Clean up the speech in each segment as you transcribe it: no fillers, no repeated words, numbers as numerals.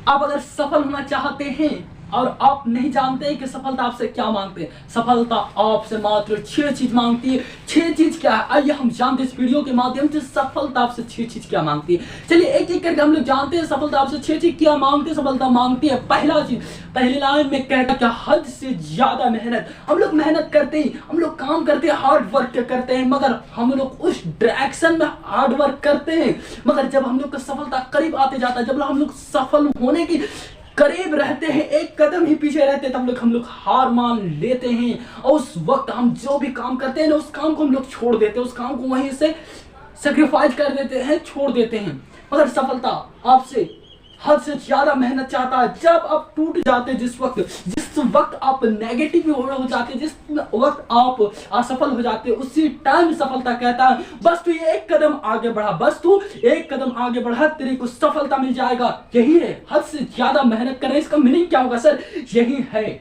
आप अगर सफल होना चाहते हैं और आप नहीं जानते हैं कि सफलता आपसे क्या मांगते हैं, सफलता आपसे मात्र 6 चीज मांगती है। 6 चीज क्या है, आइए हम जानते हैं इस वीडियो के माध्यम से सफलता आपसे 6 चीज क्या मांगती है। चलिए एक एक करके हम लोग जानते हैं सफलता आपसे 6 चीज क्या मांगती है। सफलता मांगती है, पहला चीज, पहली लाइन में कहता क्या, हद से ज्यादा मेहनत। हम लोग मेहनत करते हैं, हम लोग काम करते हैं, हार्ड वर्क करते हैं, मगर हम लोग उस डायरेक्शन में हार्ड वर्क करते हैं, मगर जब हम लोग का सफलता करीब आते जाता है, जब हम लोग सफल होने की करीब रहते हैं, एक कदम ही पीछे रहते हैं, तब हम लोग हार मान लेते हैं। और उस वक्त हम जो भी काम करते हैं ना, उस काम को हम लोग छोड़ देते हैं, उस काम को वहीं से सेक्रीफाइस कर देते हैं, छोड़ देते हैं। मगर सफलता आपसे हद से ज्यादा मेहनत चाहता है। जब आप टूट जाते, जिस वक्त आप नेगेटिव हो जाते, जिस वक्त आप असफल हो जाते, उसी टाइम सफलता कहता है बस तू एक कदम आगे बढ़ा, बस तू एक कदम आगे बढ़ा, तेरे को सफलता मिल जाएगा। यही है हद से ज्यादा मेहनत करना। इसका मीनिंग क्या होगा सर? यही है।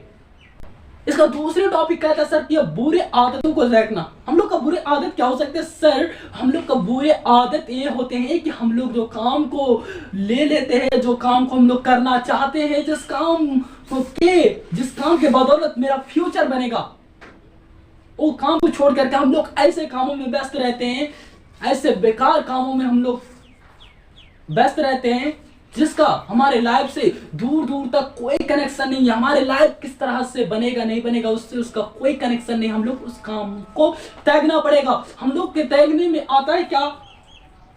इसका दूसरे टॉपिक कहता है सर कि बुरे आदतों को देखना। हम लोग का बुरे आदत क्या हो सकते हैं सर? हम लोग का बुरे आदत ये होते हैं कि हम लोग जो काम को ले लेते हैं, जो काम को हम लोग करना चाहते हैं, जिस काम के बदौलत मेरा फ्यूचर बनेगा, वो काम को छोड़ करके हम लोग ऐसे कामों में व्यस्त रहते हैं, ऐसे बेकार कामों में हम लोग व्यस्त रहते हैं जिसका हमारे लाइफ से दूर दूर तक कोई कनेक्शन नहीं है। हमारे लाइफ किस तरह से बनेगा नहीं बनेगा उससे उसका कोई कनेक्शन नहीं। हम लोग उस काम को त्यागना पड़ेगा। हम लोग के त्यागने में आता है क्या,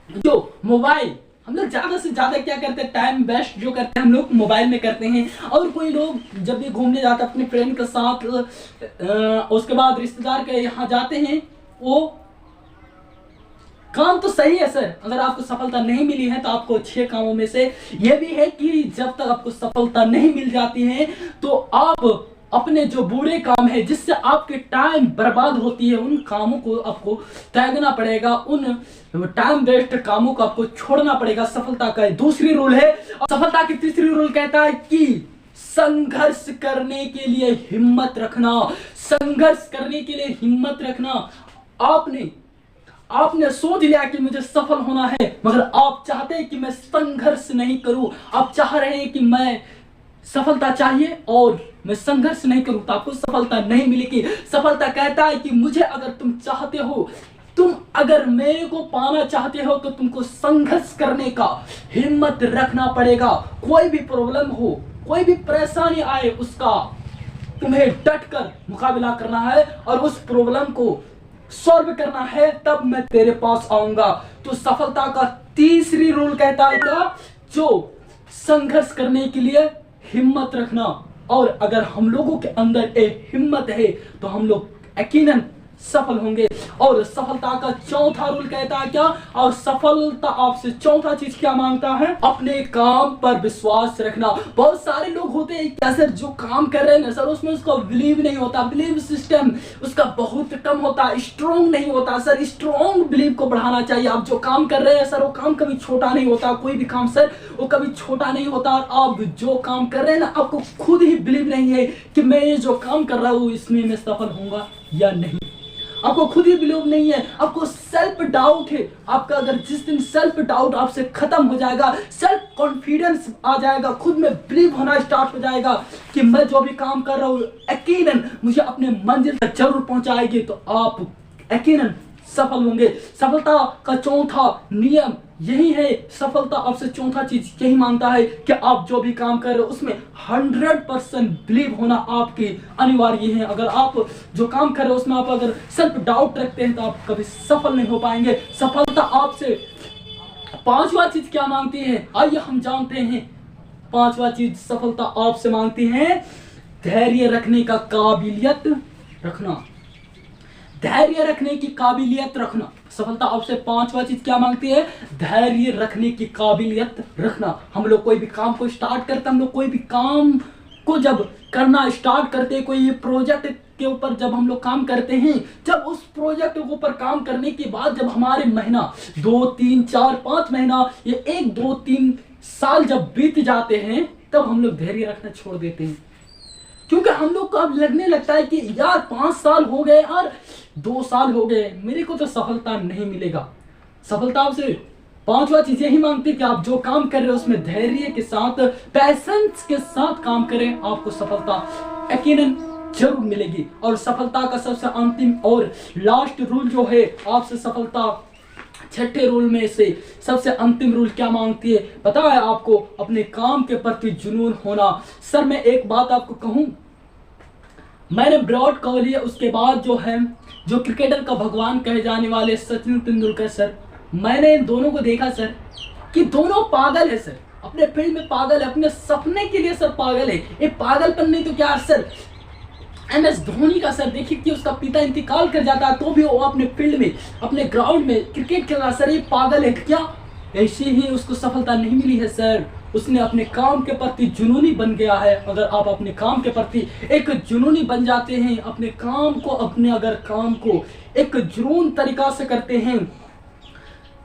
जो मोबाइल, हम लोग ज्यादा से ज्यादा क्या करते हैं, टाइम वेस्ट जो करते हैं हम लोग मोबाइल में करते हैं। और कोई लोग जब भी घूमने जाते हैं अपने फ्रेंड के साथ, उसके बाद रिश्तेदार के यहाँ जाते हैं, वो काम तो सही है सर। अगर आपको सफलता नहीं मिली है तो आपको 6 कामों में से यह भी है कि जब तक आपको सफलता नहीं मिल जाती है तो आप अपने जो बुरे काम है जिससे आपके टाइम बर्बाद होती है, उन कामों को आपको त्यागना पड़ेगा, उन टाइम वेस्ट कामों को आपको छोड़ना पड़ेगा। सफलता का दूसरी रूल है। और सफलता की तीसरी रूल कहता है कि संघर्ष करने के लिए हिम्मत रखना। संघर्ष करने के लिए हिम्मत रखना। आपने सोच लिया कि मुझे सफल होना है, मगर आप चाहते हैं कि मैं संघर्ष नहीं करूं। आप चाह रहे हैं कि मैं सफलता चाहिए और मैं संघर्ष नहीं करूं, तो आपको सफलता नहीं मिलेगी। सफलता कहता है कि मुझे अगर तुम चाहते हो, तुम अगर मेरे को पाना चाहते हो, तो तुमको संघर्ष करने का हिम्मत रखना पड़ेगा। कोई भी प्रॉब्लम हो, कोई भी परेशानी आए, उसका तुम्हें डट कर मुकाबला करना है और उस प्रॉब्लम को सॉल्व करना है, तब मैं तेरे पास आऊंगा। तो सफलता का तीसरी रूल कहता है क्या, जो संघर्ष करने के लिए हिम्मत रखना। और अगर हम लोगों के अंदर एक हिम्मत है तो हम लोग यकीनन सफल होंगे। और सफलता का चौथा रूल कहता है क्या, और सफलता आपसे चौथा चीज क्या मांगता है, अपने काम पर विश्वास रखना। बहुत सारे लोग होते हैं क्या सर, जो काम कर रहे हैं ना सर, उसमें उसका बिलीव नहीं होता, बिलीव सिस्टम उसका बहुत कम होता है, स्ट्रॉन्ग नहीं होता सर। स्ट्रॉन्ग बिलीव को बढ़ाना चाहिए। आप जो काम कर रहे हैं सर, वो काम कभी छोटा नहीं होता। कोई भी काम सर वो कभी छोटा नहीं होता। आप जो काम कर रहे हैं ना, आपको खुद ही बिलीव नहीं है कि मैं ये जो काम कर रहा हूँ इसमें मैं सफल होऊंगा या नहीं। आपको खुद ही बिलीव नहीं है, आपको सेल्फ डाउट है। आपका अगर जिस दिन सेल्फ डाउट आपसे खत्म हो जाएगा, सेल्फ कॉन्फिडेंस आ जाएगा, खुद में बिलीव होना स्टार्ट हो जाएगा कि मैं जो भी काम कर रहा हूँ यकीनन मुझे अपने मंजिल तक जरूर पहुंचाएगी, तो आप यकीनन सफल होंगे। सफलता का चौथा नियम यही है। सफलता आपसे चौथा चीज यही मांगता है कि आप जो भी काम कर रहे हो उसमें 100% बिलीव होना आपकी अनिवार्य है। अगर आप जो काम कर रहे हो उसमें आप अगर सेल्फ डाउट रखते हैं तो आप कभी सफल नहीं हो पाएंगे। सफलता आपसे पांचवा चीज क्या मांगती है, आइए हम जानते हैं। पांचवा चीज सफलता आपसे मांगती है, धैर्य रखने का काबिलियत रखना। धैर्य रखने की काबिलियत रखना। सफलता आपसे पांचवा चीज क्या मांगती है, धैर्य रखने की काबिलियत रखना। हम लोग कोई भी काम को स्टार्ट करते हैं, हम लोग कोई भी काम को जब करना स्टार्ट करते हैं, कोई प्रोजेक्ट के ऊपर जब हम लोग काम करते हैं, जब उस प्रोजेक्ट के ऊपर काम करने के बाद जब हमारे महीना 2, 3, 4, 5 महीना, ये 1, 2, 3 साल जब बीत जाते हैं, तब हम लोग धैर्य रखना छोड़ देते हैं। क्योंकि हम लोग को अब लगने लगता है कि यार 5 साल हो गए और 2 साल हो गए, मेरे को तो सफलता नहीं मिलेगा। सफलता से पांचवा चीज यही मांगती है कि आप जो काम कर रहे हो उसमें धैर्य के साथ, पैशंस के साथ काम करें, आपको सफलता यकीनन जरूर मिलेगी। और सफलता का सबसे अंतिम और लास्ट रूल जो है, आपसे सफलता छठे रूल में से सबसे अंतिम रूल क्या मांगती है पता है आपको? अपने काम के प्रति जुनून होना। सर मैं एक बात आपको कहूं, मैंने विराट कोहली, उसके बाद जो है जो क्रिकेटर का भगवान कहे जाने वाले सचिन तेंदुलकर सर, मैंने इन दोनों को देखा सर कि दोनों पागल है सर, अपने फील्ड में पागल है, अपने सपने के लिए सर पागल है। ये पागलपन नहीं तो क्या सर, MS धोनी का सर देखिए कि उसका पिता इंतकाल कर जाता है तो भी वो अपने फील्ड में, अपने ग्राउंड में क्रिकेट खेल रहा। सर ये पागल है क्या? ऐसे ही उसको सफलता नहीं मिली है सर, उसने अपने काम के प्रति जुनूनी बन गया है। अगर आप अपने काम के प्रति एक जुनूनी बन जाते हैं, अपने काम को, अपने अगर काम को एक जुनून तरीका से करते हैं,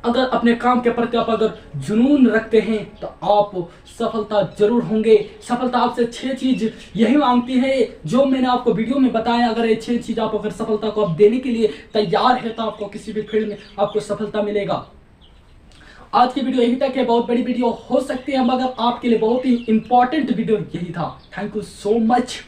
अगर अपने काम के प्रति आप अगर जुनून रखते हैं तो आप सफलता जरूर होंगे। सफलता आपसे 6 चीज यही मांगती है जो मैंने आपको वीडियो में बताया। अगर ये 6 चीज आप अगर सफलता को आप देने के लिए तैयार है तो आपको किसी भी फील्ड में आपको सफलता मिलेगा। आज की वीडियो यही तक है, बहुत बड़ी वीडियो हो सकती है मगर आपके लिए बहुत ही इंपॉर्टेंट वीडियो यही था। Thank you so much.